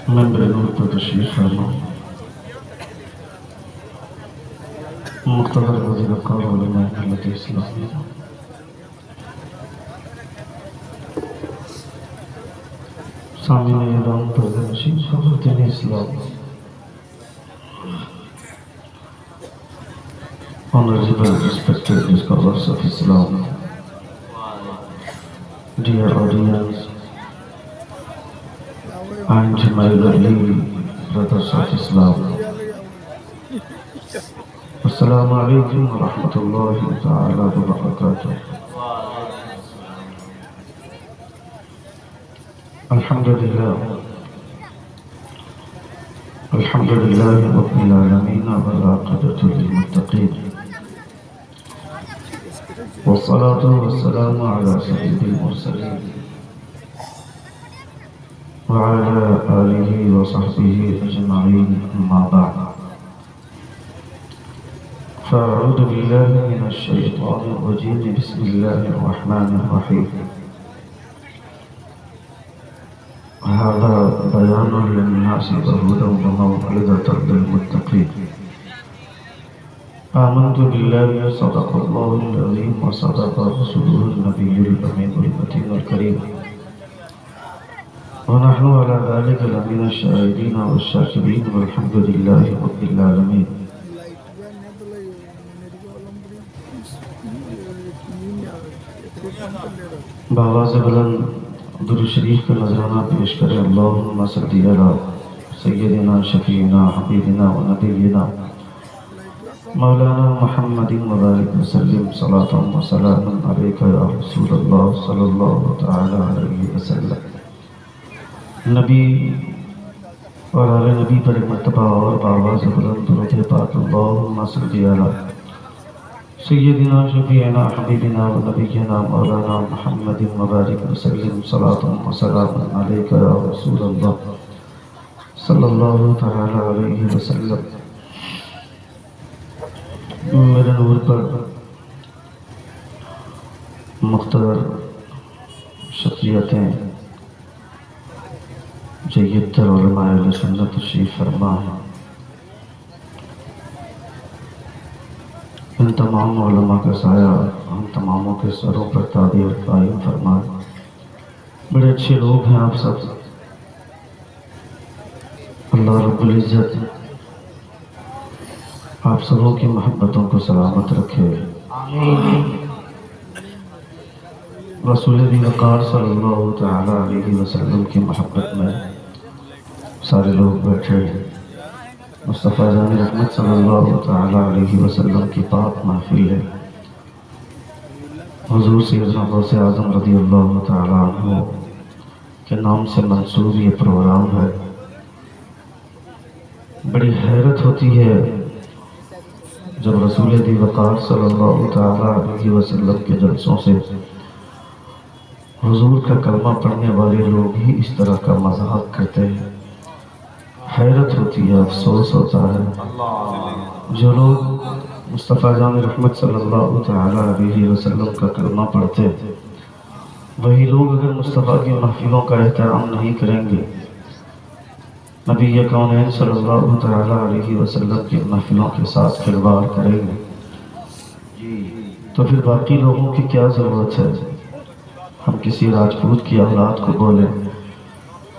ممبر نور پر تشریف فرما مقتدر وزیر کار علماء ملت اسلامی سامعین اعلان پردہ نشین خواتین اسلام honorable respected scholars of Islam, dear audience and my lovely brothers of Islam, Assalamu alaikum wa rahmatullahi ta'ala wa barakatuh. Alhamdulillah Rabbil Alameen wal aqibatu lil muttaqeen wassalatu wassalamu ala sayyidil mursalin wa ala alihi wa sahbihi ajma'in amma ba'd. فأعوذ بالله من الشيطان الرجيم بسم الله الرحمن الرحيم. هذا بيان للناس وهدى وموعظة للمتقين. آمنت بالله صدق الله العظيم وصدق رسوله النبي الأمين المتين الكريم ونحن على ذلك لمن الشاهدين والشاكرين والحمد لله رب العالمين. بآواز بلند درود شریف کا نذرانہ پیش کریں. اللہم صلی علی سیدنا شفیعنا حبیبنا و نبینا مولانا محمد وبارک وسلم صلاۃ و سلام علیک یا رسول اللہ صلی اللہ تعالی علیہ وسلم. نبی اور آل نبی پر مرتبہ اور بآواز بلند درود پاک. اللہم صلی علی سیدنا شفیعنا حبیبنا و نبینا مولانا محمد مبارک وسلم صلاۃ و سلام علیک یا رسول اللہ صلی اللہ تعالی علیہ وسلم. میرے نور پر مقتدر شخصیتیں جید تر علماء اہل سنت تشریف فرما ہیں. ان تمام علماء کا سایہ ہم تماموں کے سروں پر تابع اور قائم فرمائے. بڑے اچھے لوگ ہیں آپ سب. اللہ رب العزت آپ سبوں کی محبتوں کو سلامت رکھے. رسول دی وقار صلی اللہ تعالی علیہ وسلم کی محبت میں سارے لوگ بیٹھے ہیں. مصطفیٰ جان رحمت صلی اللہ تعالی علیہ وسلم کی پاک محفل ہے. حضور سیدنا غوث اعظم رضی اللہ تعالی عنہ کے نام سے منسوب یہ پروگرام ہے. بڑی حیرت ہوتی ہے جب رسول دی وقار صلی اللہ تعالی علیہ وسلم کے جلسوں سے حضور کا کلمہ پڑھنے والے لوگ ہی اس طرح کا مذاق کرتے ہیں. حیرت ہوتی ہے، افسوس ہوتا ہے. جو لوگ مصطفیٰ جان رحمت صلی اللہ تعالی علیہ وسلم کا کلمہ پڑھتے وہی لوگ اگر مصطفیٰ کی محفلوں کا احترام نہیں کریں گے، نبی کونین صلی اللہ تعالی علیہ وسلم کی محفلوں کے ساتھ کھلواڑ کریں گے، تو پھر باقی لوگوں کی کیا ضرورت ہے؟ ہم کسی راجپوت کی اولاد کو بولیں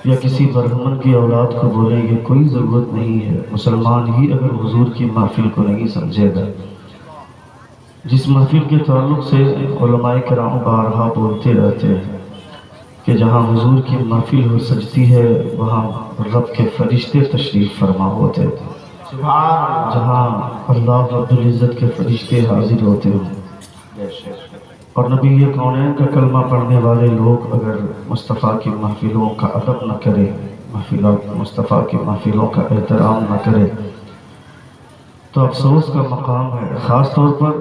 یا کسی برہمن کی اولاد کو بولیں، یہ کوئی ضرورت نہیں ہے. مسلمان ہی اگر حضور کی محفل کو نہیں سمجھے گا. جس محفل کے تعلق سے علماء کرام بارہا بولتے رہتے ہیں کہ جہاں حضور کی محفل ہو سجتی ہے وہاں رب کے فرشتے تشریف فرما ہوتے ہیں. جہاں اللہ رب العزت کے فرشتے حاضر ہوتے ہیں. اور نبی کونین کا کلمہ پڑھنے والے لوگ اگر مصطفیٰ کی محفلوں کا ادب نہ کرے، مصطفیٰ کی محفلوں کا احترام نہ کرے، تو افسوس کا مقام ہے. خاص طور پر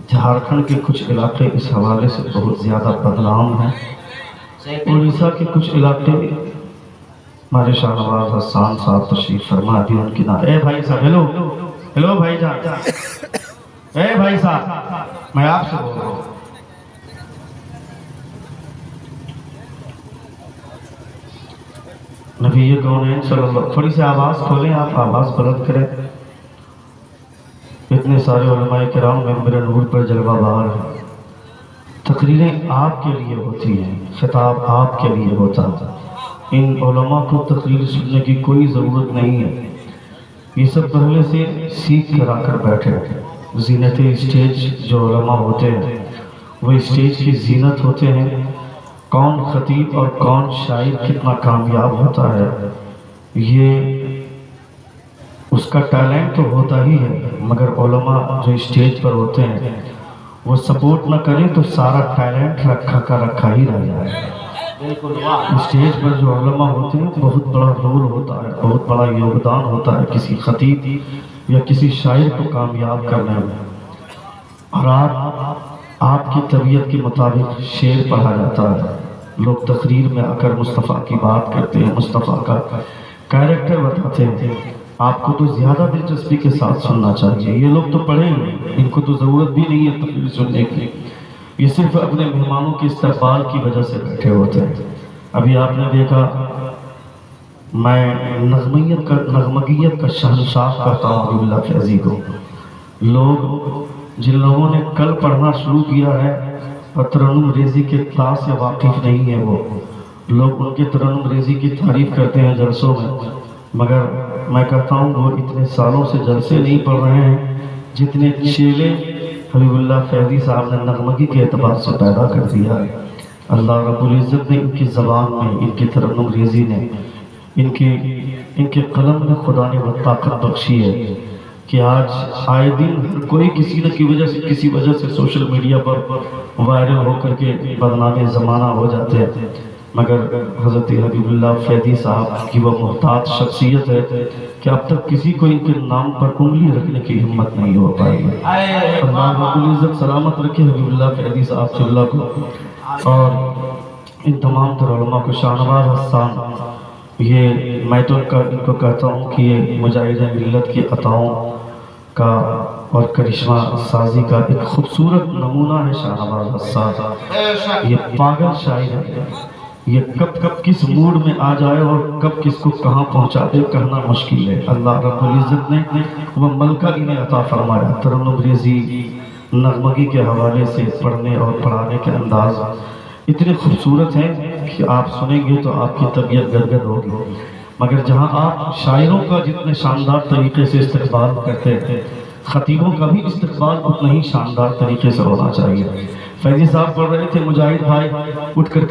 جھارکھنڈ کے کچھ علاقے اس حوالے سے بہت زیادہ بدنام ہیں. اڑیسہ کے کچھ علاقے ہمارے شاہ نواز حسان صاحب تشریف فرما بھی ان کی نام. اے بھائی صاحب، ہیلو بھائی جان، اے بھائی صاحب میں آپ سے بول رہا ہوں. نبی کونین صلی اللہ، تھوڑی سی آواز کھولیں آپ، آواز بلند کریں. اتنے سارے علماء کرام ممبر نور پر جلوہ بہار ہیں. تقریریں آپ کے لیے ہوتی ہیں، خطاب آپ کے لیے ہوتا ہے. ان علماء کو تقریر سننے کی کوئی ضرورت نہیں ہے. یہ سب پہلے سے سیکھ کر آ کر بیٹھے. زینت اسٹیج جو علماء ہوتے ہیں وہ اسٹیج کی زینت ہوتے ہیں. کون خطیب اور کون شاعر کتنا کامیاب ہوتا ہے یہ اس کا ٹیلنٹ تو ہوتا ہی ہے، مگر علماء جو اسٹیج پر ہوتے ہیں وہ سپورٹ نہ کریں تو سارا ٹیلنٹ رکھا کا رکھا ہی رہ جائے. اسٹیج پر جو علماء ہوتے ہیں بہت بڑا رول ہوتا ہے، بہت بڑا یوگدان ہوتا ہے کسی خطیب یا کسی شاعر کو کامیاب کرنے میں. اور آپ کی طبیعت کے مطابق شعر پڑھا جاتا ہے. لوگ تقریر میں آ کر مصطفیٰ کی بات کرتے ہیں، مصطفیٰ کا کیریکٹر بتاتے ہیں. آپ کو تو زیادہ دلچسپی کے ساتھ سننا چاہیے. یہ لوگ تو پڑھے ہیں، ان کو تو ضرورت بھی نہیں ہے تقریر سننے کی. یہ صرف اپنے مہمانوں کے استقبال کی وجہ سے بیٹھے ہوتے ہیں. ابھی آپ نے دیکھا میں نغمگیت کا شہنشاہ کہتا ہوں حبیب اللہ فیضی کو. لوگ جن لوگوں نے کل پڑھنا شروع کیا ہے اور ترنم ریزی کے تا سے واقف نہیں ہیں، وہ لوگ ان کے ترنم ریزی کی تعریف کرتے ہیں جلسوں میں، مگر میں کہتا ہوں وہ اتنے سالوں سے جلسے نہیں پڑھ رہے ہیں جتنے چیلے حبیب اللہ فیضی صاحب نے نغمگی کے اعتبار سے پیدا کر دیا ہے. اللہ رب العزت نے ان کی زبان میں، ان کی ترنم ریزی نے، ان کے قلم میں خدا نے وہ طاقت بخشی ہے کہ آج آئے دن کوئی کسی نہ کسی وجہ سے سوشل میڈیا پر وائرل ہو کر کے بدنام زمانہ ہو جاتے ہیں. مگر حضرت حبیب اللہ فیضی صاحب کی وہ محتاط شخصیت ہے کہ اب تک کسی کو ان کے نام پر انگلی رکھنے کی ہمت نہیں ہو پائی. اللہ رب العزت سلامت رکھے حبیب اللہ فیضی صاحب صلی اللہ کو اور ان تمام تر علماء کو. شاہنواز حسان، یہ میں تو ان کو کہتا ہوں کہ یہ مجاہد ملت کی عطاؤں کا اور کرشمہ سازی کا ایک خوبصورت نمونہ ہے. شاہنواز حسان یہ پاگل شاعر ہے. یہ کب کس موڈ میں آ جائے اور کب کس کو کہاں پہنچا دے کہنا مشکل ہے. اللہ رب العزت نے وہ ملکہ انہیں عطا فرمایا. ترنم ریزی نغمگی کے حوالے سے پڑھنے اور پڑھانے کے انداز اتنے خوبصورت ہیں کہ آپ سنیں گے تو آپ کی طبیعت گدگد ہوگی. مگر جہاں آپ شاعروں کا جتنے شاندار طریقے سے استقبال کرتے ہیں، خطیبوں کا بھی استقبال اتنا ہی شاندار طریقے سے ہونا چاہیے. فیضی صاحب پڑھ رہے تھے، مجاہد بھائی اٹھ کر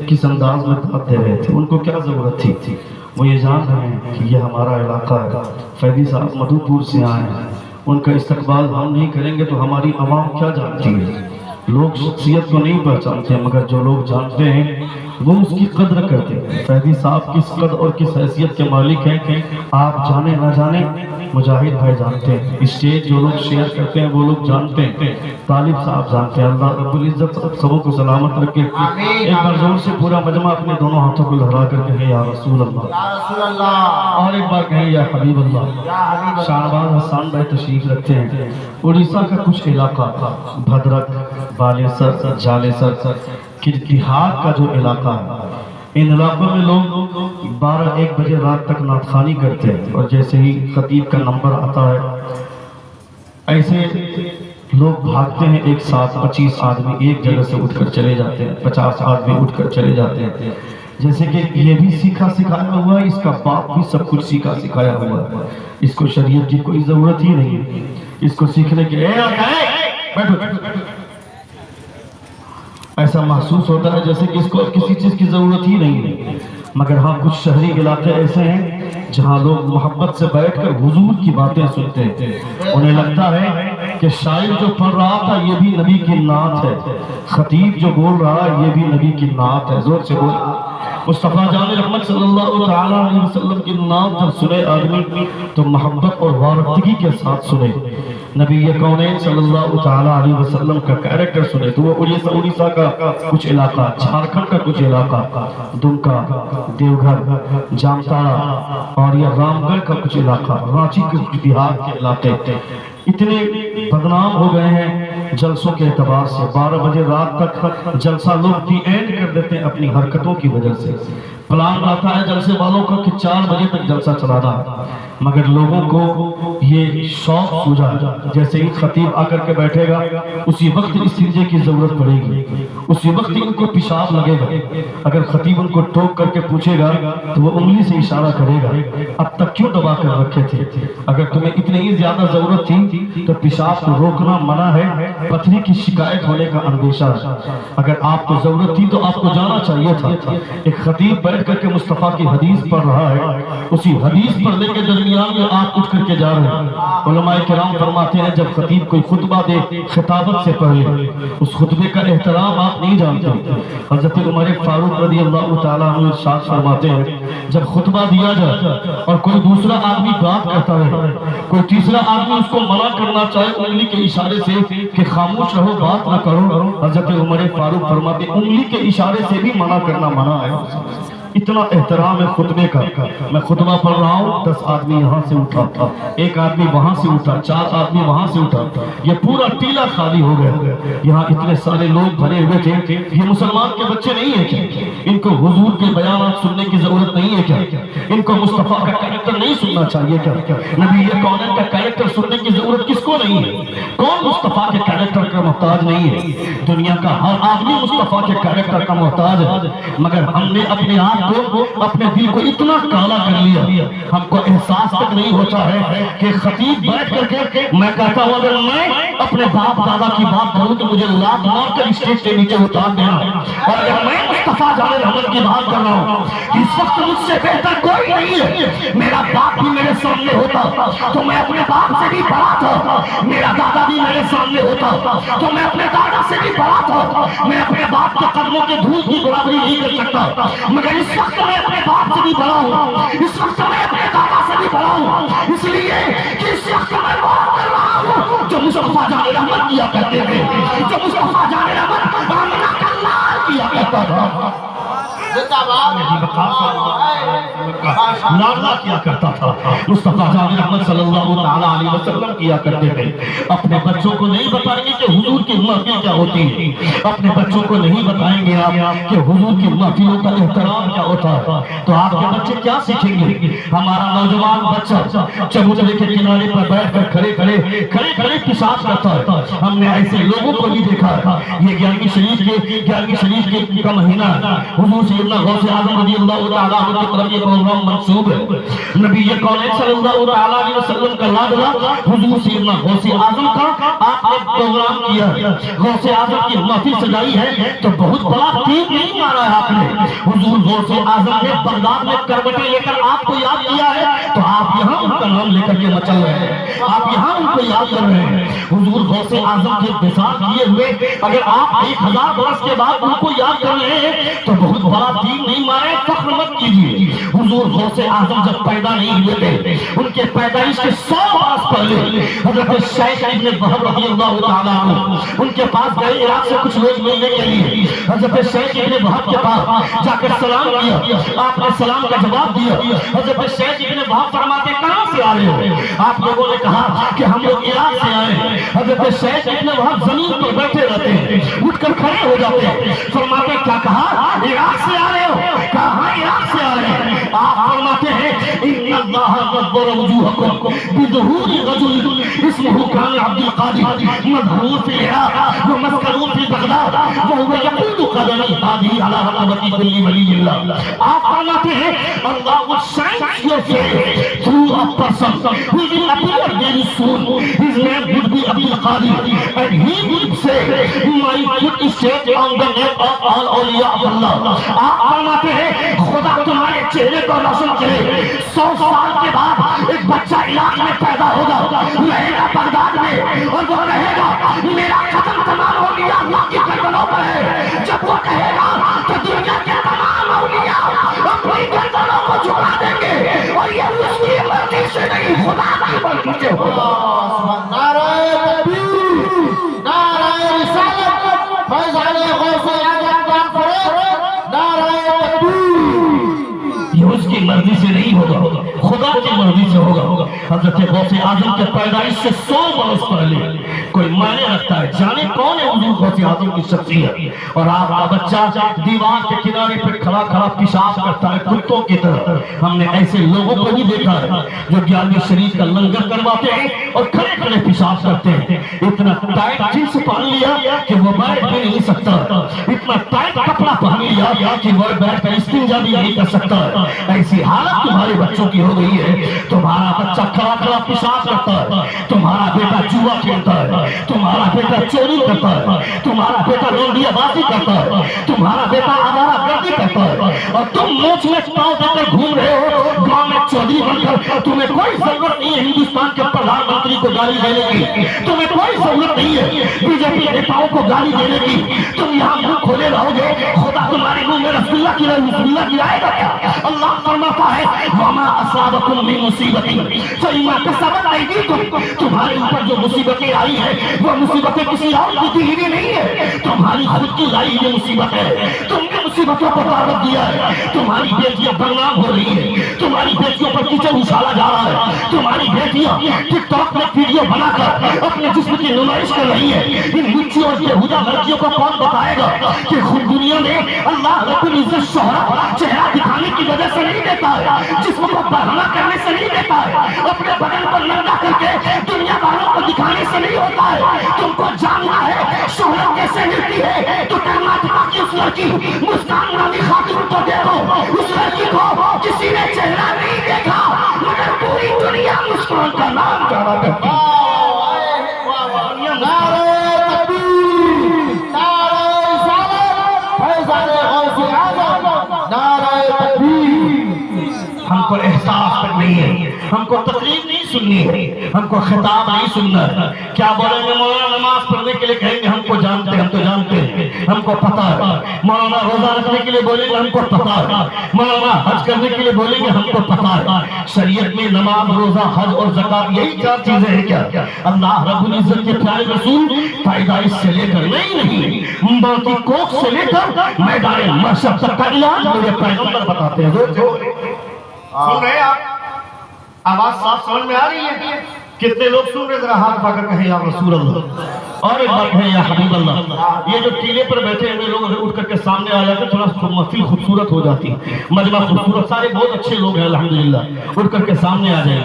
کس انداز میں دعوت دے رہے تھے. ان کو کیا ضرورت تھی؟ وہ یہ جان رہے ہیں کہ یہ ہمارا علاقہ ہے. فیضی صاحب مدھو پور سے آئے ہیں، ان کا استقبال ہم نہیں کریں گے تو ہماری عوام کیا جانتی ہے؟ لوگ شخصیت کو نہیں پہچانتے، مگر جو لوگ جانتے ہیں وہ اس کی قدر کرتے ہیں. فیضی صاحب کس قدر اور کس حیثیت کے مالک ہیں کہ آپ جانے نہ جانے مجاہد بھائی جانتے ہیں. اسٹیج جو لوگ شیئر کرتے ہیں وہ لوگ جانتے ہیں، طالب صاحب جانتے ہیں. اللہ رب العزت سبوں کو سلامت رکھے. ایک بار زور سے پورا مجمع اپنے دونوں ہاتھوں کو لہرا کر کہیں یا رسول اللہ، اور ایک بار کہیں یا حبیب اللہ. شاہنواز حسان بھائی تشریف رکھتے ہیں. اڑیسہ کا کچھ علاقہ بھدرک، بالیسر، جالسر، دیہات کا جو علاقہ ہے، ان علاقوں میں لوگ 12-1 بجے رات تک نعت خوانی کرتے ہیں. اور جیسے ہی خطیب کا نمبر آتا ہے ایسے لوگ بھاگتے ہیں. ایک ساتھ 25 آدمی ایک جگہ سے اٹھ کر چلے جاتے ہیں، 50 آدمی اٹھ کر چلے جاتے ہیں. جیسے کہ یہ بھی سیکھا سکھایا ہوا ہے، اس کا باپ بھی سب کچھ سیکھا سکھایا ہوا ہے. اس کو شریعت کی کوئی ضرورت ہی نہیں ہے. اس کو سیکھنے کے ایسا محسوس ہوتا ہے جیسے کہ اس کو کسی چیز کی ضرورت ہی نہیں ہے. مگر ہاں کچھ شہری علاقے ایسے ہیں جہاں لوگ محبت سے بیٹھ کر حضور کی باتیں سنتے ہیں. انہیں لگتا ہے کہ شاعر جو پڑھ رہا تھا یہ بھی نبی کی نعت ہے، خطیب جو بول رہا ہے یہ بھی نبی کی نعت ہے. زور سے بول. مصطفیٰ جان رحمت صلی اللہ تعالیٰ علیہ وسلم کی نعت جب سنے آدمی تو محبت اور وارفتگی کے ساتھ سنے. نبی کونین صلی اللہ تعالیٰ علیہ وسلم کا کیریکٹر سنے تو وہ اڑیسہ کا کچھ علاقہ، جھارکھنڈ کا کچھ علاقہ، دمکا، دیوگھر، جامتاڑا اور یہ رام گڑھ کا کچھ علاقہ، رانچی کے کچھ دیہات کے علاقے اتنے بدنام ہو گئے ہیں جلسوں کے اعتبار سے. 12 بجے رات تک جلسہ لوگ دی اینڈ کر دیتے ہیں اپنی حرکتوں کی وجہ سے. پلان آتا ہے جلسے والوں کا کہ 4 بجے تک جلسہ چلانا ہے، مگر لوگوں کو یہ شوق سوجا جیسے ہی خطیب آ کر کے بیٹھے گا اسی وقت استنجے کی ضرورت پڑے گی، اسی وقت ان کو پیشاب لگے گا۔ اگر خطیب ان کو ٹوک کر کے پوچھے گا تو وہ انگلی سے اشارہ کرے گا، اب تک کیوں دبا کر رکھے تھے؟ اگر تمہیں اتنی ہی زیادہ ضرورت تھی تو پیشاب کو روکنا منع ہے، پتھری کی شکایت ہونے کا اندیشہ ہے۔ اگر آپ کو ضرورت تھی تو آپ کو جانا چاہیے تھا۔ ایک خطیب بیٹھ کر کے مصطفیٰ کی حدیث پڑھ رہا ہے، اسی حدیث پڑھنے کے درمیان میں آپ اٹھ کر کے جا رہے ہیں۔ علماء کرام فرماتے ہیں جب خطیب کوئی خطبہ دے خطابت سے پہلے اس خطبے کا احترام آپ نہیں جانتے۔ حضرت عمر فاروق رضی اللہ تعالیٰ عنہ ارشاد فرماتے ہیں جب خطبہ دیا جائے اور کوئی دوسرا آدمی بات کرتا رہے، کوئی تیسرا آدمی اس کو منع کرنا چاہے انگلی کے اشارے سے کہ خاموش رہو بات نہ کرو، حضرت عمر فاروق فرماتے انگلی کے اشارے سے بھی منع کرنا منع ہے۔ اتنا احترام ہے خطبے کا۔ میں خطبہ پڑھ رہا ہوں، 10 آدمی یہاں سے اٹھا، ایک آدمی وہاں سے اٹھا، 4 آدمی وہاں سے اٹھا، یہ پورا ٹیلا خالی ہو گیا۔ یہاں اتنے سارے لوگ بھرے ہوئے تھے، یہ مسلمان کے بچے نہیں ہیں کیا؟ ان کو حضور کے بیانات سننے کی ضرورت نہیں ہے کیا؟ ان کو مصطفیٰ کا کریکٹر نہیں سننا چاہیے کیا؟ نبی کونین کا کریکٹر سننے کی ضرورت کس کو نہیں ہے؟ کون مصطفیٰ کے کریکٹر کا محتاج نہیں ہے؟ دنیا کا ہر آدمی مصطفیٰ کے کریکٹر کا محتاج ہے، مگر ہم نے اپنے آپ کو اپنے دل کو اتنا کالا کر لیا، ہم کو احساس تک نہیں ہوتا ہے کہ خطیب بیٹھ کر کے میں کہتا ہوں اگر میں اپنے باپ دادا کی بات کروں تو مجھے لات مار کر اسٹیج سے نیچے اتار دینا، اور اگر میں مصطفیٰ جان رحمت کی بات کر رہا ہوں اس وقت مجھ سے بہتر کوئی نہیں ہے، میرا باپ بھی میرے سامنے ہوتا تو میں اپنے باپ سے بھی بڑا تھا، میرا دادا بھی میرے سامنے ہوتا تو میں اپنے دادا سے بھی بڑا تھا، میں اپنے باپ کے قدموں کے دھول کی برابری نہیں کر سکتا، مگر اس وقت میں اپنے باپ سے بھی بڑا ہوں، اس وقت میں اپنے دادا سے بھی بڑا ہوں، اس لیے کہ اس وقت میں بات کر رہا ہوں جو مصطفیٰ جان رحمت کیا کرتے تھے، جو مصطفیٰ جان رحمت آمنہ کا لال کیا کرتا تھا، لاڈلا کیا کرتا تھا، مصطفیٰ جان رحمت صلی اللہ علیہ وسلم کیا کرتے تھے۔ اپنے بچوں کو نہیں بتائیں گے کہ حضور کی محفل کیا ہوتی ہے، اپنے بچوں کو نہیں بتائیں گے آپ کہ حضور کی محفلوں کا احترام کیا ہوتا ہے، تو آپ کے بچے کیا سیکھیں گے؟ ہمارا نوجوان بچہ چبوترے کے کنارے پر بیٹھ کر کھڑے پیشاب کرتا ہے۔ ہم نے ایسے لوگوں کو بھی دیکھا ہے۔ یہ 11ویں شریف کا مہینہ حضور سیدنا غوث اعظم رضی اللہ تعالیٰ عنہ کی طرف یہ پروگرام منسوب ہے۔ نبی کونین صلی اللہ علیہ وسلم کا لاڈلا حضور سیدنا غوث اعظم کا آپ نے پروگرام کیا ہے، غوث اعظم کی محفل سجائی ہے تو بہت بڑا تیر نہیں مارا ہے آپ نے۔ حضور غوث اعظم نے بغداد میں کروٹیں لے کر آپ کو یاد کیا ہے تو آپ یہاں ان کا نام لے کر کے مچل رہے ہیں، آپ یہاں ان کو یاد کر رہے ہیں۔ حضور غوث اعظم کے وصال کیے ہوئے اگر آپ 1000 برس کے بعد ان کو یاد کر رہے ہیں تو بہت بڑا تیر نہیں مارے، فخر مت کیجیے۔ حضور غوث اعظم جب پیدا نہیں ہوئے تھے ان کے پیدائش کے 100 برس پہلے حضرت شیخ ابن وہب رضی اللہ تعالیٰ عنہ ان کے پاس گئے عراق سے کچھ لوگ ملنے کے لیے۔ حضرت شیخ ابن وہب کے پاس جا کر سلام کیا، آپ نے سلام کا جواب دیا۔ حضرت شیخ ابن وہب فرماتے کہاں سے آ رہے ہو؟ آپ لوگوں نے کہا کہ ہم لوگ عراق سے آئے ہیں۔ حضرت شیخ ابن وہب زمین پر بیٹھے رہتے ہیں، اٹھ کر کھڑے ہو جاتے ہیں، فرماتے کیا کہا؟ عراق سے آ رہے ہو؟ کہاں عراق سے آ رہے ہیں؟ آپ فرماتے ہیں ان اللہ نظر وجوہکم بظہور رجل اسمہ کان عبد القادر مظہور فی العراق ومسکن فی بغداد وهو یقول قدمی هذه على رقبۃ کل ولی اللہ۔ آپ فرماتے ہیں اللہ will shine your face through a person who will appear very soon. His name would be Abdul Qadir and he would say my foot is set on the neck of all awliya of Allah۔ آپ فرماتے ہیں خدا تمہارے چہرے کو روشن کرے، 100 سال کے بعد ایک بچہ عراق میں پیدا ہوگا، رہے گا بغداد میں اور وہ کہے گا میرا قدم تمام اولیاء اللہ کی گردنوں پر ہے۔ جب وہ کہے گا تو دنیا کے تمام اولیاء اپنی گردنوں کو جھکا دیں گے اور یہ اس کی مرضی سے نہیں خدا کی مرضی سے ہوگا۔ نعرہ تکبیر، نعرہ رسالت، فیضان غوث اعظم کانفرنس، نعرہ تکبیر۔ اس کی مرضی سے نہیں ہوگا، خدا کی مرضی سے ہوگا۔ حضرت غوث اعظم کے پیدائش سے 100 برس پہلے کوئی معنی رکھتا ہے، جانے کون ہے حضور غوث اعظم کی شخصیت؟ اور آپ کا بچہ دیوار کے کنارے پہ کھڑا کھڑا پیشاب کرتا ہے کتوں کی طرح۔ ہم نے ایسے لوگوں کو بھی دیکھا ہے جو 11ویں شریف کا لنگر کرواتے ہیں اور کھڑے کھڑے پیشاب کرتے ہیں۔ اتنا ٹائٹ جنس پہن لیا کہ وہ بیٹھ بھی نہیں سکتا، اتنا ٹائٹ کپڑا پہن لیا کہ وہ بیٹھ کر استنجا بھی نہیں کر سکتا۔ ایسی حالت تمہارے بچوں کی ہو گئی ہے، تمہارا بچہ کھڑا کھڑا پیشاب کرتا ہے، تمہارا بیٹا جوا کھیلتا ہے، تمہارا بیٹا چوری کرتا ہے، تمہارا بیٹا لونڈیا بازی کرتا ہے، تمہارا بیٹا آوارہ گردی کرتا ہے، اور تم مونچھ میں پاؤں دے کر گھوم رہے ہو گاؤں میں چودھری بن کر۔ تمہیں کوئی ضرورت نہیں ہے ہندوستان کے پردھان منتری کو گالی دینے کی، تمہیں کوئی ضرورت نہیں ہے بی جے پی نیتاؤں کو گالی دینے کی۔ تم یہاں منہ کھولے رہو گے، خدا تمہارے منہ میں رسول اللہ کی آئے گا کیا؟ اللہ فرماتا ہے وَمَا أَصَابَكُم مِّن مُّصِيبَةٍ فَبِمَا كَسَبَتْ أَيْدِيكُم، تمہارے اوپر جو مصیبتیں آئی ہیں وہ مصیبتیں کسی اور کی دی ہوئی نہیں ہے، تمہاری خود کی لائی ہوئی مصیبت ہے۔ تم نے مصیبتوں کو دعوت دیا ہے، تمہاری بیٹیاں بدنام ہو رہی ہیں، تمہاری بیٹیوں پر کیچڑ اچھالا جا رہا ہے، تمہاری بیٹیاں ٹک ٹاک میں ویڈیو بنا کر اپنے جسم کی نمائش کر رہی ہیں۔ ان بچیوں اور بےہودہ لڑکیوں کو کون بتائے گا کہ خود دنیا میں اللہ رب العزت شہرت چہرہ دکھانے کی وجہ سے نہیں دیتا ہے، جسم کو برہنہ کرنے سے نہیں دیتا ہے، اپنے بدن پر ننگا کر کے دنیا والوں کو دکھانے سے نہیں ہوتا ہے۔ تم کو جاننا ہے شہرت کیسے ملتی ہے تو کرناٹک کی اس لڑکی مسکان نامی خاتون کو دیکھو، اس لڑکی کو کسی نے چہرہ نہیں دیکھا مگر پوری دنیا مسکان کا نام جانا کرتی ہے۔ ہم کو احساس تک نہیں ہے، ہم کو تقریر نہیں سننی ہے، ہم کو خطاب نہیں سننا ہے۔ کیا بولیں گے مولانا نماز پڑھنے کے لیے کہیں گے ہم کو جانتے ہیں، ہم تو جانتے ہیں، ہم کو پتہ ہے۔ مولانا روزہ رکھنے کے لیے بولیں گے ہم کو پتہ ہے، مولانا حج کرنے کے لیے بولیں گے ہم کو پتہ ہے۔ شریعت میں نماز، روزہ، حج اور زکات یہی 4 چیزیں ہیں کیا؟ اللہ رب العزت کے پیارے رسول پیدائش سے لے کر نہیں ماں کی کوکھ سے لے کر میدان محشر تک کا علاج میرے پیغمبر بتاتے ہیں۔ سن رہے ہیں آپ؟ آواز صاف سمجھ میں آ رہی ہے؟ کتنے لوگ سن رہے؟ ذرا ہاتھ پا کر کہیں یا رسول اللہ، اور ایک بات ہے یا حبیب اللہ۔ یہ جو ٹیلے پر بیٹھے ہوئے لوگ اگر اٹھ کر کے سامنے آ جاتے تھوڑا محفل خوبصورت ہو جاتی، مجمع خوبصورت، سارے بہت اچھے لوگ ہیں الحمدللہ، اٹھ کر کے سامنے آ جائیں،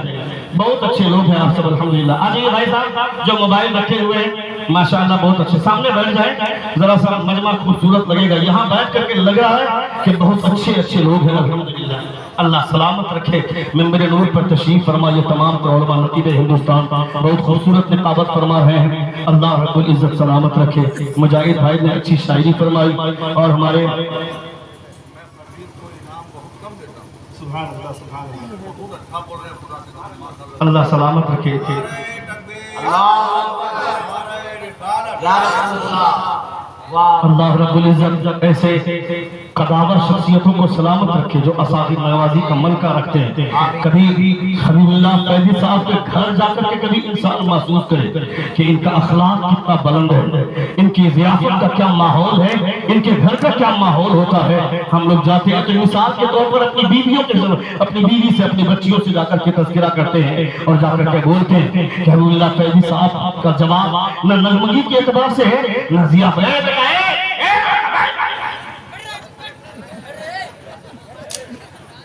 بہت اچھے لوگ ہیں آپ سب الحمدللہ۔ آ جائیے بھائی صاحب جو موبائل رکھے ہوئے ہیں ماشاءاللہ بہت اچھے، سامنے بیٹھ جائیں، ذرا سا مجمع خوبصورت لگے گا۔ یہاں بیٹھ کر کے لگ رہا ہے کہ بہت اچھے لوگ ہیں الحمدللہ۔ اللہ سلامت رکھے، ممبر نور پر تشریف فرما یہ تمام علماء نقیب ہندوستان بہت خوبصورت نقابت فرما رہے ہیں، اللہ رب العزت سلامت رکھے۔ مجاہد بھائی نے اچھی شاعری فرمائی اور ہمارے اللہ سلامت رکھے۔ اللہ رب العزت ایسے قداور شخصیتوں کو سلامت رکھے جو اساغیر نوازی کا ملکہ رکھتے ہیں۔ کبھی حبیب اللہ فیضی صاحب کے گھر جا کر کے کبھی انسان محسوس کرے کہ ان کا اخلاق کتنا بلند ہے، ان کی ضیافت کا کیا ماحول ہے، ان کے گھر کا کیا ماحول ہوتا ہے۔ ہم لوگ جاتے ہیں تو مثال کے طور پر اپنی بیویوں کے اپنی بیوی سے اپنی بچیوں سے جا کر کے تذکرہ کرتے ہیں اور جا کر کے بولتے ہیں کہ حبیب اللہ فیضی صاحب کا جواب نہ نغمگی کے اعتبار سے ہے نہ ضیافت۔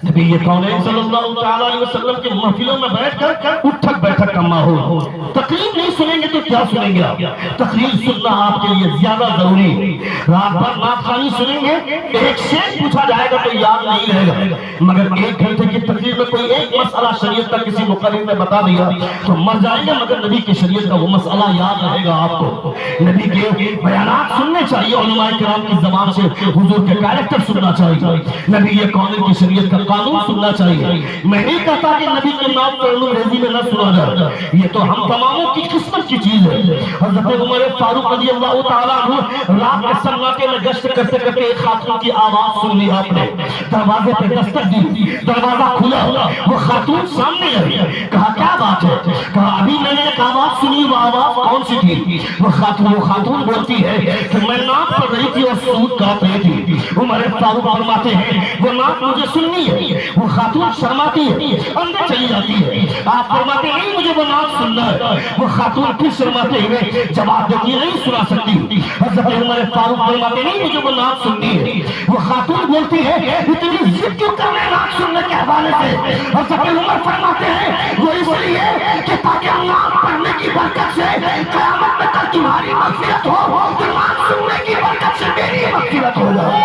نبی کونین صلی اللہ علیہ وسلم کے محفلوں میں بیٹھ کر اٹھک بیٹھک کا ماحول ہو۔ تقریر نہیں سنیں گے تو کیا سنیں گے آپ؟ تقریر سننا آپ کے لیے زیادہ ضروری ہے۔ رات بھر نعت خوانی سنیں گے، ایک شعر پوچھا جائے گا تو یاد نہیں رہے گا، مگر 1 گھنٹے کی تقریر میں کوئی ایک مسئلہ شریعت کا کسی مقرر نے بتا دیا تو مر جائیں گے، مگر نبی کی شریعت کا وہ مسئلہ یاد رہے گا آپ کو۔ نبی کے بیانات سننے چاہیے، علماء کرام کی زبان سے حضور کے کیریکٹر سننا چاہیے، نبی کونین کی شریعت کا قانون سننا چاہیے۔ میں نہیں کہتا کہ نبی کے نام پر انگریزی میں نہ سنا جائے، یہ تو ہم تماموں کی قسمت کی چیز ہے۔ حضرت عمر فاروق رضی اللہ تعالیٰ عنہ رات کے سناٹے میں گشت کرتے کرتے ایک خاتون کی آواز سن لی آپ نے، دروازے پہ دستک دی، دروازہ کھلا، وہ خاتون سامنے آئی، کہا کیا بات ہے؟ کہا ابھی میں نے ایک آواز سنی، وہ آواز کون سی تھی؟ وہ خاتون بولتی ہے کہ میں ناک پڑھ رہی تھی اور سود کاٹ رہی تھی۔ عمر فاروق فرماتے ہیں وہ ناک مجھے سننی ہے، وہ خاتون شرماتی ہے، اندر چلی جاتی ہے، آپ فرماتے نہیں مجھے وہ نعت سننا ہے، وہ خاتون پھر شرماتے ہوئے جواب دیتی ہے نہیں سنا سکتی۔ حضرت عمر فاروق فرماتے نہیں مجھے وہ نعت سننی ہے، وہ خاتون بولتی ہے اتنی ضد کیوں کر رہے نعت سننے کے حوالے سے؟ حضرت عمر فرماتے ہیں وہ اس لیے کہ تاکہ نعت پڑھنے کی برکت سے قیامت میں تک تمہاری مغفرت ہو، تو نعت سننے کی برکت سے میری مغفرت ہو جائے،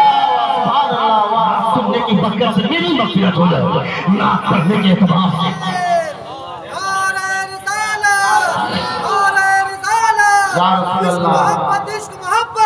سننے کی برکت سے میری مغفرت ہو جائے، نعت پڑھنے کے اعتبار سے۔ یا رسول اللہ، عشق محبت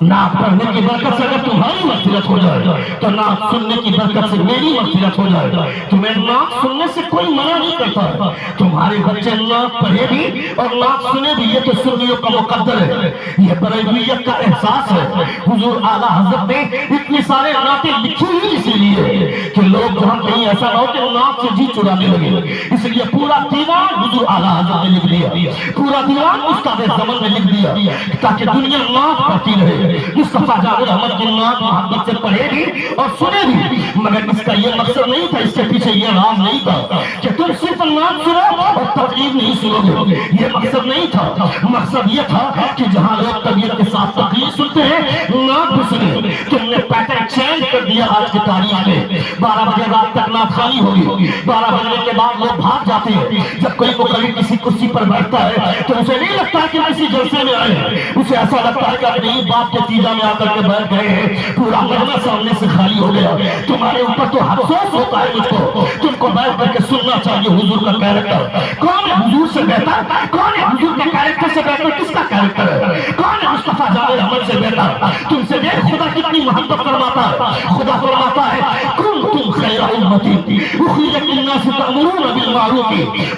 نعت پڑھنے کی برکت سے اگر تمہاری مغفرت ہو جائے تو نعت سننے کی برکت سے میری مغفرت ہو جائے۔ تمہیں نعت سننے سے کوئی منع نہیں کرتا، تمہارے بچے نعت پڑھے بھی اور نعت سنے بھی، یہ تو سنیوں کا مقدر ہے، یہ بریلویت کا احساس ہے۔ حضور اعلیٰ حضرت نے اتنی سارے نعتیں لکھی ہی اسی لیے کہ لوگ جہاں کہیں ایسا نہ ہو کہ نعت سے جی چرانے لگے، اس لیے پورا دیوان حضور اعلیٰ حضرت نے لکھ دیا، پورا دیوان استاد زمن نے لکھ دیا تاکہ دنیا نعت پڑھتی رہے۔ مصطفیٰ جان احمد کی نعت محبت سے پڑھے بھی اور سنے بھی، مگر اس کا یہ مقصد نہیں تھا، اس کے پیچھے یہ راز نہیں تھا کہ تم صرف نعت سنو اور تقریر نہیں سنو گے، یہ مقصد نہیں تھا۔ مقصد یہ تھا کہ جہاں لوگ طبیعت کے ساتھ تقریر سنتے ہیں نعت بھی سنے۔ تم نے پیٹرن چینج کر دیا آج کی تاریخ میں، 12 بجے رات تک نعت خانی ہوگی، 12 بجنے کے بعد لوگ بھاگ جاتے ہیں۔ جب کوئی کبھی کسی کرسی پر بیٹھتا ہے تو اسے نہیں لگتا کہ کسی جلسے میں آئے ہیں، اسے ایسا لگتا ہے کہ اپنی بات کے تیجا میں آ کر کے بیٹھ گئے ہیں، پورا مجمع سامنے سے خالی ہو گیا۔ تمہارے اوپر تو افسوس ہوتا ہے مجھ کو، تم کو بیٹھ کر کے سننا چاہیے حضور کا کیریکٹر۔ کون ہے حضور سے بہتر؟ کون ہے حضور کے کیریکٹر سے بہتر؟ کس کا کیریکٹر ہے؟ کون ہے مصطفیٰ جان احمد سے بہتر؟ تم سے دیکھ خدا کتنی محبت فرماتا ہے، خدا فرماتا ہے کنتم خیر امتی اخرجت للناس تأمرون بالمعروف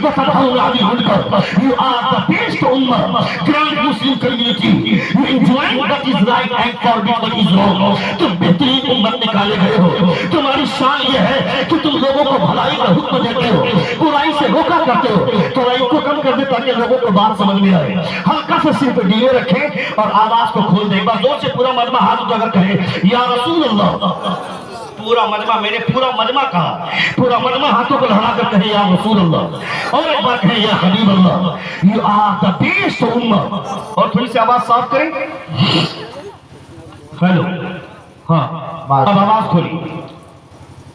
وتنهون عن المنکر۔ You are the best ummah, grand Muslim community. You enjoy what is right and forbid what is wrong. تم بہترین امت نکالے گئے ہو، تمہاری شان یہ ہے کہ تم لوگوں کو بھلائی کا حکم دیتے ہو، برائی سے روکا کرتے ہو، برائی کو کم کر دے تاکہ لوگوں کو بات سمجھ میں آئے۔ ہلکا سے سر پہ ڈیلے رکھیں اور آواز کو کھول دیں، بس زور سے پورا مجمع ہاتھ اٹھا کر کہے یا رسول اللہ۔ پورا مجمع، میں نے پورا مجمع کہا، پورا مجمع ہاتھوں کو لہرا کر کہے یا رسول اللہ، اور ایک بار کہے یا حبیب اللہ، you are the best ummah۔ اور تھوڑی سی آواز صاف کریں، ہیلو، ہاں اب آواز کھولی،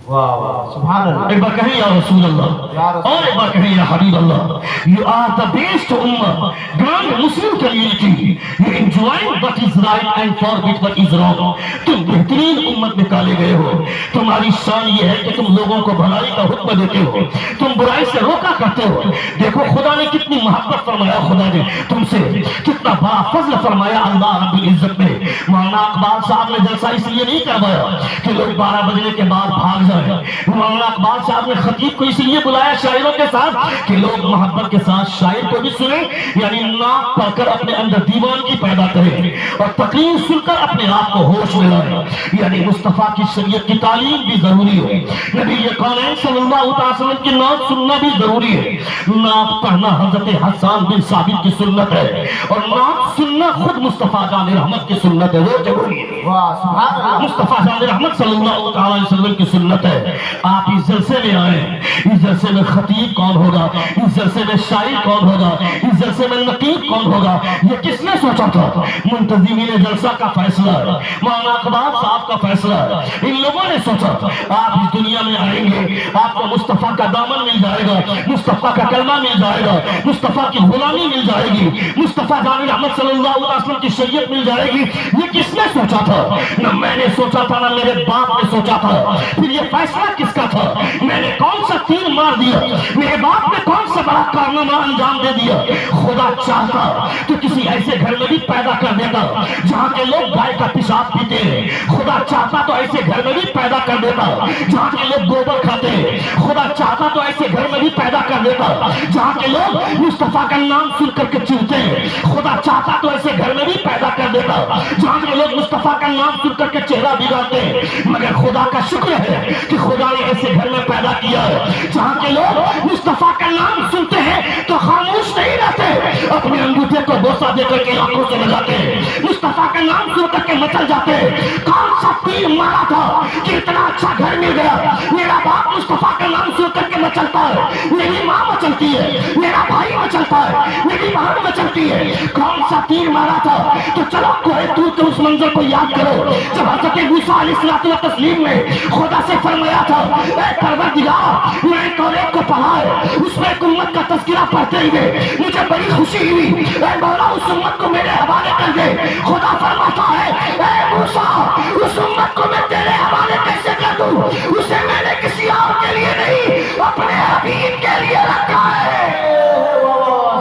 واہ واہ سبحان اللہ، ایک بار کہیں یا رسول اللہ، اور ایک بار کہیں یا حبیب اللہ۔ You are the best ummah, grand Muslim community. You enjoy what is right and forbid what is wrong. تم بہترین امت نکالے گئے ہو، تمہاری شان یہ ہے کہ تم لوگوں کو بھلائی کا حکم دیتے ہو، تم برائی سے روکا کرتے ہو۔ دیکھو خدا نے کتنی محبت فرمایا، خدا نے تم سے کتنا بڑا فضل فرمایا اللہ رب العزت نے۔ مولانا اقبال صاحب نے جلسہ اس لیے نہیں کروایا کہ لوگ 12 بجنے کے بعد بھاگ جائیں، مولانا اقبال صاحب نے خطیب کو اس لیے بلایا شاعروں کے ساتھ کہ لوگ محبت کے ساتھ شاعر کو بھی سنیں، یعنی نعت پڑھ کر اپنے اندر دیوانگی پیدا کریں اور تقریر سن کر اپنے آپ کو ہوش میں لائیں، یعنی مصطفیٰ کی شریعت کی تعلیم بھی ضروری ہے، نبی کونین صلی اللہ علیہ وسلم کی نعت سننا بھی ضروری ہے۔ نعت پڑھنا حضرت حسان بن ثابت کی سنت ہے اور نعت سننا خود مصطفیٰ جان رحمت کی سنت ہے، وہ ضروری ہے۔ واہ سبحان اللہ، مصطفیٰ جان رحمت صلی اللہ علیہ وسلم کی سنت ہے۔ آپ اس جلسے میں آئے، اس جلسے میں خطیب کون ہوگا، اس جلسے میں شاعر کون ہوگا، اس جلسے میں نقیب کون ہوگا، یہ کس نے سوچا تھا؟ منتظمین جلسہ کا فیصلہ ہے، مولانا اقبال صاحب کا فیصلہ ہے، ان لوگوں نے سوچا آپ اس دنیا میں آئیں گے، آپ کو مصطفیٰ کا دامن مل جائے گا، مصطفیٰ کا کلمہ مل جائے گا، مصطفیٰ کی غلامی مل جائے گی، مصطفیٰ جان رحمت صلی اللہ علیہ وسلم کی شریعت مل جائے گی۔ یہ کس نے سوچا تھا؟ نہ میں نے سوچا تھا، نہ میرے باپ نے سوچا تھا۔ پھر یہ فیصلہ کس کا تھا؟ میں نے کون سا تیر مار دیا؟ میرے باپ نے کون سا بڑا کارنامہ انجام دے دیا؟ خدا چاہتا تو کسی ایسے گھر میں بھی پیدا کر دیتا جہاں کے لوگ گائے کا پیشاب پیتے ہیں، خدا چاہتا تو ایسے گھر میں بھی پیدا کر دیتا جہاں کے لوگ گوبر کھاتے ہیں. خدا چاہتا تو ایسے گھر میں بھی پیدا کر دیتا جہاں کے لوگ مصطفیٰ کا نام سن کر کے چلتے ہیں. خدا چاہتا تو ایسے گھر میں بھی پیدا کر دیتا جہاں کے لوگ مصطفیٰ کا نام سن کر کے چہرہ بگاڑتے ہیں. مگر خدا کا شکر ہے کہ خدا نے ایسے گھر میں پیدا کیا ہے جہاں کے لوگ مصطفیٰ کا نام سنتے ہیں تو خاموش نہیں رہتے, اپنے انگوٹھے کو بوسہ دے کر کے آنکھوں سے لگاتے ہیں. مصطفیٰ کا نام سن کر کے مچل جاتے ہیں. کون سا تیر مارا تھا کہ اتنا اچھا گھر مل گیا؟ میرا باپ مصطفیٰ کا نام سن کر کے مچلتا ہے, میری ماں مچلتی ہے, میرا بھائی مچلتا ہے, میری بہن مچلتی ہے. کون سا تیر مارا تھا؟ تو چلو کوہ طور کے اس منظر کو یاد کرو جب حضرت موسیٰ علیہ الصلوۃ والتسلیم نے خدا سے فرمایا تھا, اے پروردگار میں توریت کو پڑھا ہے, اس میں ایک امت کا تذکرہ پڑھتے ہوئے مجھے بڑی خوشی ہوئی, اے مولا اس امت کو میرے حوالے کر دے. خدا فرماتا ہے, اے موسیٰ اس امت کو میں تیرے حوالے کیسے کر دوں؟ اسے میں نے کسی اور کے لیے نہیں اپنے حبیب کے لیے رکھا ہے.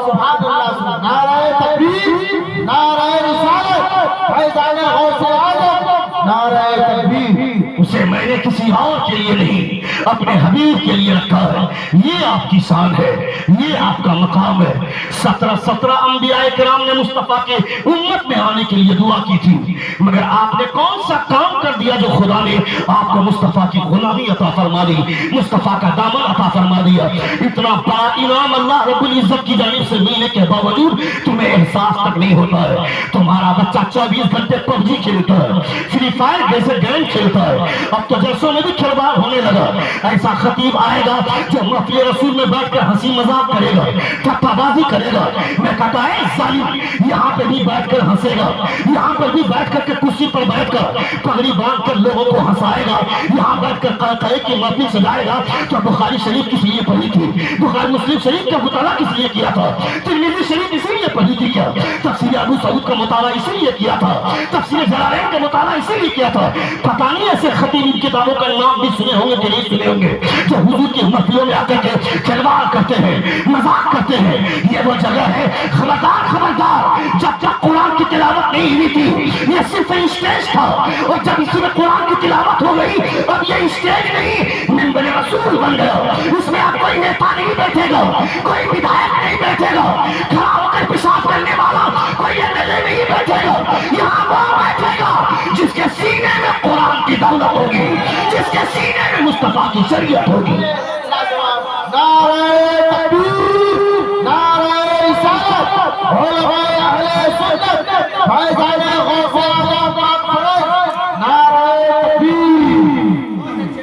سبحان اللہ. نعرہ تکبیر, نعرہ رسالت, فیضان غوث اعظم, نعرہ تکبیر. اسے میں نے کسی اور کے لیے نہیں اپنے حبیب کے لیے رکھا ہے. یہ آپ کی شان ہے, یہ آپ کا مقام ہے. 17 انبیاء کرام نے مصطفیٰ کے امت میں آنے کے لیے دعا کی تھی, مگر آپ نے کون سا کام کر دیا جو خدا نے آپ کو مصطفیٰ کی غلامی عطا فرما دی, مصطفیٰ کا دامن عطا فرما دیا. اتنا بڑا انعام اللہ رب العزت کی جانب سے ملنے کے باوجود تمہیں احساس تک نہیں ہوتا ہے. تمہارا بچہ 24 گھنٹے پب جی کھیلتا ہے, فری فائر جیسے گیم کھیلتا ہے. اب تو جلسوں میں بھی کھلواڑ ہونے لگا. ایسا خطیب آئے گا جو محفل رسول میں بیٹھ کر ہنسی مذاق کرے گا, ٹھٹا بازی کرے گا. میں کہتا ہے ظالم, یہاں پہ بھی بیٹھ کر ہنسے گا, یہاں پر بھی بیٹھ کر کے کرسی پر بیٹھ کر پگڑی باندھ کر لوگوں کو ہنسائے گا, یہاں بیٹھ کر قہقہے کی محفل سجائے گا. تو بخاری شریف کس لیے پڑھی تھی؟ بخاری مسلم شریف کا مطالعہ کس لیے کیا تھا؟ ترمذی شریف اسی لیے پڑھی تھی کیا؟ تفسیر ابو سعود کا مطالعہ اسی لیے کیا تھا, تفسیر جلالین کا مطالعہ اسی لیے کیا تھا. پتہ نہیں ایسے خطیب ان کتابوں کا نام بھی سنے ہوں گے کہ نہیں سنے ہوں گے جو حضور کی محفلوں میں آ کر کے کھلواڑ کرتے ہیں, مذاق کرتے ہیں. یہ وہ جگہ ہے, خبردار خبردار, جب تک قرآن کی تلاوت نہیں ہوئی تھی یہ صرف اسٹیج تھا, اور جب اس میں قرآن کی تلاوت ہو گئی اب یہ اسٹیج نہیں منبر رسول بن گیا. اس میں اب کوئی نیتا نہیں بیٹھے گا, کوئی ودھائک نہیں بیٹھے گا, کھڑا ہو کر پیشاب کرنے والا کوئی ایم ایل اے نہیں بیٹھے گا. یہاں وہ بیٹھے گا جس کے سینے میں قرآن کی دولت ہوگی, جس کے سینے میں مصطفیٰ کی شریعت ہوگی. نعرہ تکبیر, نعرہ رسالت, علماء اہل سنت, فیضان غوث اعظم, نعرہ تکبیر.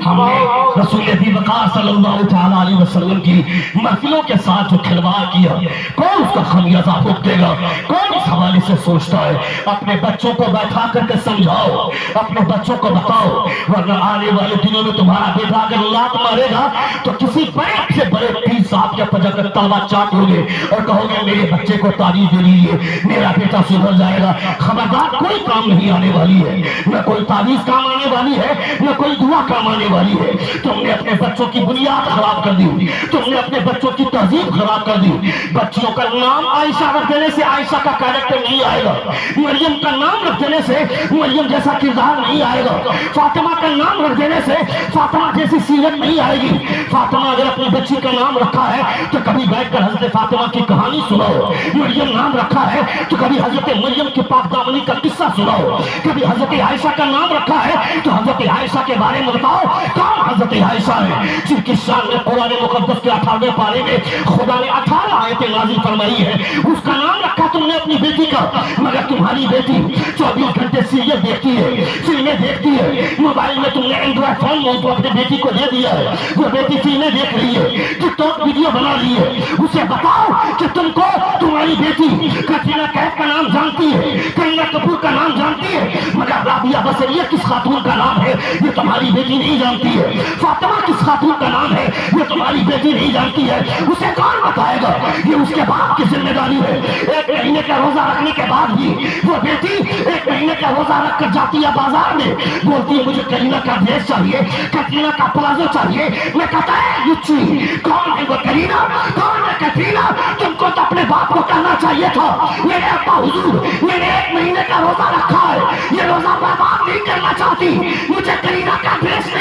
ہم نے رسول ابی وقار صلی اللہ تعالی علیہ وسلم کی محفلوں کے ساتھ جو کھلواڑ کیا, کون اس کا خمیازہ بھگتے گا؟ کون اس حوالے سے سوچتا ہے؟ اپنے بچوں کو بیٹھا کر کے سمجھاؤ, اپنے بچوں کو بتاؤ, ورنہ آنے والے دنوں میں تمہارا بیٹا اگر لات مارے گا تو کسی بڑے سے بڑے پیر صاحب کے پجا کر تلوا چاٹو گے اور کہو گے میرے بچے کو تعریف دے لیجیے, میرا بیٹا سدھر جائے گا. خبردار, کوئی کام نہیں آنے والی ہے, نہ کوئی تعویذ کام آنے والی ہے, نہ کوئی دعا کام آنے والی ہے. تم نے اپنے بچوں کی بنیاد خراب کر دی, تم نے اپنے بچوں کی تہذیب خراب کر دی. بچیوں کا نام عائشہ رکھ دینے سے عائشہ کا کیریکٹر نہیں آئے گا, مریم کا نام رکھ دینے سے مریم جیسا کردار نہیں آئے گا, فاطمہ کا نام رکھ دینے سے فاطمہ جیسی سیرت نہیں آئے گی. فاطمہ اگر اپنی بچی کا نام رکھا ہے تو کبھی بیٹھ کر حضرت فاطمہ کی کہانی سناؤ. مریم نام رکھا ہے تو کبھی حضرت مریم کی پاک دامنی کا قصہ سناؤ. کبھی حضرت عائشہ کا نام رکھا ہے تو حضرت عائشہ کے بارے میں بتاؤ کون حضرت عائشہ ہے جن کی شان میں قرآن مقدس کے 18ویں پارے میں خدا نے 18 آیتیں نازل فرمائی ہے. اس کا نام رکھا تم نے اپنی بیٹی کا, مگر تمہاری بیٹی 24 گھنٹے سیریل دیکھتی ہے, فلمیں دیکھتی ہے. موبائل میں تم نے اینڈرائڈ فون موضوع اپنی بیٹی کو دے دیا ہے, وہ بیٹی فلمیں دیکھ رہی ہے, ٹک ٹاک ویڈیو بنا رہی ہے. اسے بتاؤ کہ تم کو تمہاری بیٹی کٹرینہ کیف کا نام جانتی ہے, کرینہ کپور کا نام جانتی ہے, مگر رابعہ بصریہ کس خاتون کا نام ہے یہ تمہاری بیٹی نہیں جانتی ہے. فاطمہ کس خاتون کا نام ہے یہ تمہاری بیٹی نہیں جانتی ہے. اسے کون بتائے گا؟ یہ اس کے باپ کی ذمہ داری ہے. 1 مہینے کا روزہ رکھنے کے بعد بھی وہ بیٹی 1 مہینے کا روزہ رکھ کر جاتی ہے بازار میں, بولتی ہے مجھے کرینہ کا ڈریس چاہیے, کٹرینہ کا پلازو چاہیے. میں کہتا ہے لچی, کون ہے وہ کرینہ, کون ہے کٹرینہ؟ تم کو تو اپنے باپ کو کہنا چاہیے تھا میرے ابا حضور میں نے 1 مہینے کا روزہ رکھا ہے, یہ روزہ برباد نہیں کرنا چاہتی, مجھے کرینہ کا ڈریس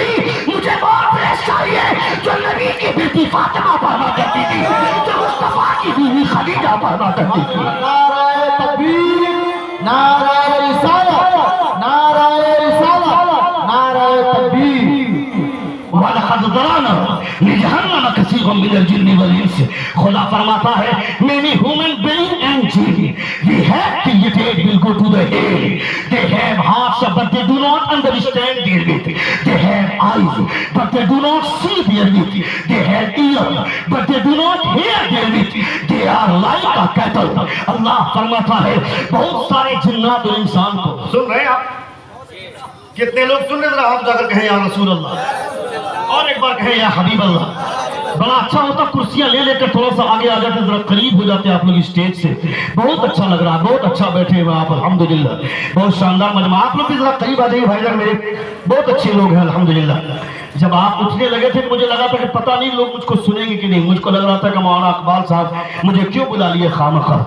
بیٹی فاطمہ پڑھا کرتی تھی، جو مصطفیٰ کی بیوی خدیجہ پڑھا کرتی تھی۔ نعرہ تکبیر، نعرہ رسالت، نعرہ رسالت، نعرہ تکبیر۔ وَلَقَدْ ذَرَأْنَا لِجَهَنَّمَ كَثِيرًا مِنَ الْجِنِّ وَالْإِنسِ۔ خدا فرماتا ہے many human beings and jinn we have created will go to the hell. They have hearts but they do not understand therewith. They have eyes but they do not see therewith. They have ears but they do not hear therewith. They are like a cattle. اللہ فرماتا ہے بہت سارے جنات اور انسان کو سن رہے ہیں آپ؟ کتنے لوگ سن رہے ہیں؟ ذرا آپ جا کر کہیں یا رسول اللہ، اور ایک بار کہیں یا حبیب اللہ۔ بڑا اچھا ہوتا کرسیاں لے کر تھوڑا سا آگے آ جاتے، ذرا قریب ہو جاتے آپ لوگ اسٹیج سے، بہت اچھا لگ رہا ہے، بہت اچھا بیٹھے ہوئے آپ الحمدللہ، بہت شاندار مجمع۔ آپ لوگ بھی ذرا قریب آ جائیے بھائی جان میرے، بہت اچھے لوگ ہیں الحمدللہ۔ جب آپ اٹھنے لگے تھے مجھے لگا تھا کہ پتہ نہیں لوگ مجھ کو سنیں گے کہ نہیں، مجھ کو لگ رہا تھا کہ مولانا اقبال صاحب مجھے کیوں بلا لیے خامخواہ،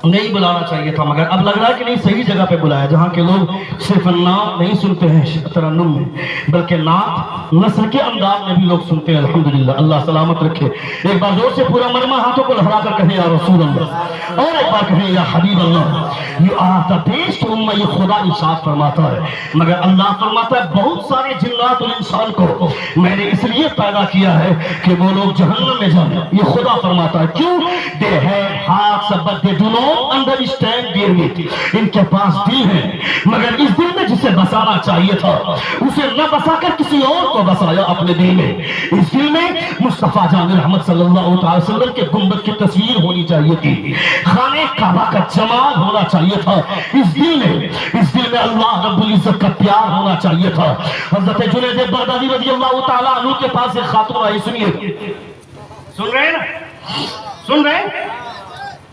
نہیں بلانا چاہیے تھا، مگر اب لگ رہا ہے کہ نہیں صحیح جگہ پہ بلایا، جہاں کے لوگ صرف نعت نہیں سنتے ہیں ترنم میں، بلکہ نعت نثر کے انداز میں بھی لوگ سنتے ہیں الحمدللہ۔ اللہ سلامت رکھے۔ ایک بار زور سے پورا مجمع ہاتھوں کو لہرا کر کہیں یا رسول اللہ، اور ایک بار کہیں یا حبیب اللہ۔ یہ آتا بیسٹ امہ، یہ خدا ارشاد فرماتا ہے، مگر اللہ فرماتا ہے بہت سارے جنات اور انسان کو میں نے اس لیے پیدا کیا ہے کہ وہ لوگ جہنم میں جائیں۔ یہ خدا فرماتا ہے کیوں؟ they have hearts but they do not understand therewith. ان کے پاس دل ہے مگر اس دل میں جسے بسانا چاہیے تھا اسے نہ بسا کر کسی اور کو بسایا اپنے دل میں۔ اس دل میں مصطفیٰ جان رحمت صلی اللہ علیہ وسلم کے گنبد کی تصویر ہونی چاہیے تھی، خانہ کعبہ کا جمال ہونا چاہیے تھا اس دل میں، اس دل میں اللہ رب العزت کا پیار ہونا چاہیے تھا۔ حضرت جنید بغدادی رضی اللہ تعالیٰ عنہ کے پاس ایک خاتون آئی، سنیے، سن رہے ہیں نا، سن رہے ہیں؟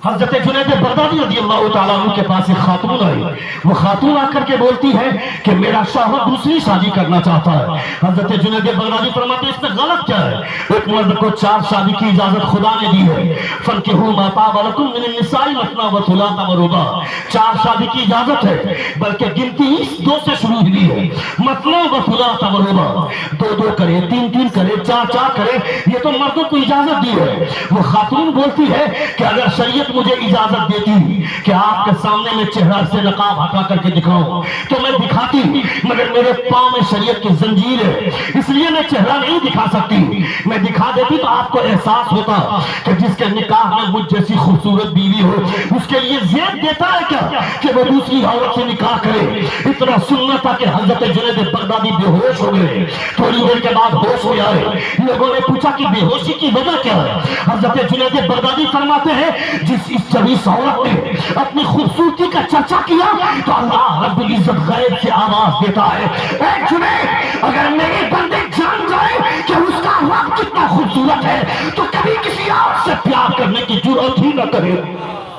حضرت جنید بغدادی رضی اللہ تعالیٰ عنہ کے پاس ایک خاتون آئی، وہ خاتون آ کر کے بولتی ہے کہ میرا شوہر دوسری شادی کرنا چاہتا ہے۔ حضرت جنید بغدادی فرماتے ہیں اس میں غلط کیا ہے؟ ایک مرد کو 4 شادی کی اجازت خدا نے دی ہے، فَانْكِحُوا مَا طَابَ لَكُم مِّنَ النِّسَاءِ مَثْنَىٰ وَثُلَاثَ وَرُبَاعَ، 4 شادی کی اجازت ہے، بلکہ گنتی اس 2 سے شروع ہوئی ہے، مَثْنَىٰ وَثُلَاثَ وَرُبَاعَ، 2 کرے، 3 کرے، 4 کرے، یہ تو مردوں کو اجازت دی ہے۔ وہ خاتون بولتی ہے کہ اگر شریعت مجھے اجازت دیتی کہ آپ کے سامنے میں چہرہ سے نقاب ہٹا کر کے دکھاؤں تو میں دکھاتی، مگر میرے پاؤں میں شریعت کی زنجیر ہے اس لیے میں چہرہ نہیں دکھا سکتی، میں دکھا دیتی تو آپ کو احساس ہوتا کہ جس کے نکاح میں مجھ جیسی خوبصورت بیوی ہو اس کے لیے زیب دیتا ہے کیا کہ وہ دوسری عورت سے نکاح کرے۔ اتنا سننا تھا کہ حضرت جنید بغدادی بے ہوش ہو گئے، تھوڑی دیر کے بعد ہوش ہو آئے۔ لوگوں نے پوچھا کہ بے ہوشی کی وجہ کیا ہے؟ حضرت جنید بغدادی فرماتے ہیں جس اس عورت نے اپنی خوبصورتی کا چرچا کیا تو اللہ رب العزت غیب سے آواز دیتا ہے، اے جنید اگر میرے بندے جان جائے کہ اس کا رب کتنا خوبصورت ہے تو کبھی کسی اور سے پیار کرنے کی جرأت ہی نہ کرے۔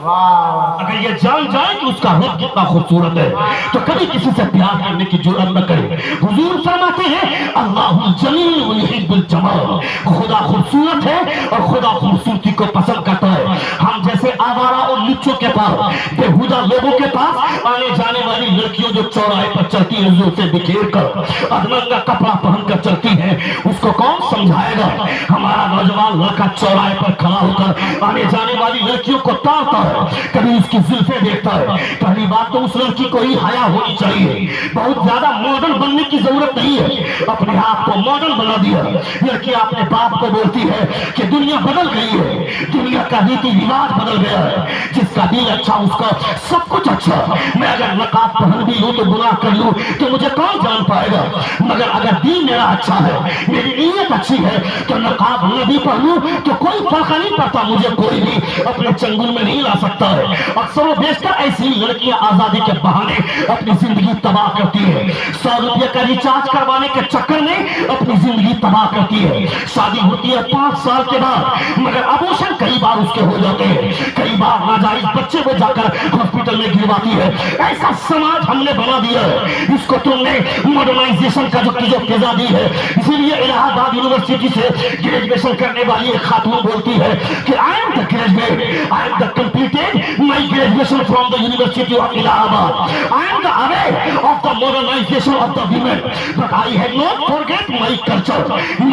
اگر یہ جان جائے کہ اس کا رب کتنا خوبصورت ہے تو کبھی کسی سے پیار کرنے کی جرأت نہ کرے۔ حضور فرماتے ہیں اللہ الجمیل یحب الجمال، خدا خوبصورت ہے اور خدا خوبصورتی کو پسند کرتا ہے۔ ہم جیسے آوارہ اور لچوں کے پاس، بےہودہ لوگوں کے پاس آنے جانے والی لڑکیوں جو چوراہے پر چلتی ہیں زلفیں بکھیر کر، ادمنگا کپڑا پہن کر چلتی ہیں، اس کو کون سمجھائے گا؟ ہمارا نوجوان لڑکا چوراہے پر کھڑا ہو کر آنے جانے والی لڑکیوں کو تاڑتا ہے، کبھی اس کی زلفیں دیکھتا ہے۔ پہلی بات تو اس لڑکی کو ہی حیا ہونی چاہیے، بہت زیادہ ماڈل بننے کی ضرورت نہیں ہے، اپنے آپ کو ماڈل بنا دیا۔ لڑکی اپنے باپ کو بولتی ہے کہ دنیا بدل گئی ہے، دنیا کا ریتی رواج بدل گیا ہے، جس کا دل اچھا اس کا سب کچھ اچھا، میں اگر نقاب پہن بھی لوں تو گناہ کر لوں تو مجھے کون جان پائے گا، مگر اگر دین میرا اچھا ہے، میری نیت اچھی ہے تو نقاب نہ بھی پہنوں تو کوئی فرق نہیں پڑتا، مجھے کوئی بھی اپنے چنگل میں نہیں لا سکتا ہے۔ اکثر و بیشتر ایسی لڑکیاں آزادی کے بہانے اپنی زندگی تباہ کرتی ہے، 100 روپے کا ریچارج کروانے کے چکر میں اپنی زندگی تباہ کرتی ہے۔ شادی ہوتی ہے 5 سال کے بعد، مگر ابورشن کئی بار اس کے ہو جاتے ہیں، کئی بار ناجائز بچے وہ جا کر ہاسپٹل میں گرواتی ہے۔ ایسا سماج ہم نے بنا دیا ہے، اس کو تم نے ماڈرنائزیشن کا جو فضا دی ہے، اسی لیے الہ آباد یونیورسٹی سے گریجویشن کرنے والی ایک خاتون بولتی ہے کہ I am the graduate, I am the completed my graduation from the University of Allahabad. I am the aware of the modernization of the women, but I have not forget my culture,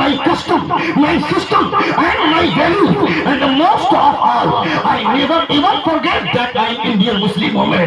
my custom, my system, and my value. And the most of all, I never ever forget that I am Indian Muslim woman.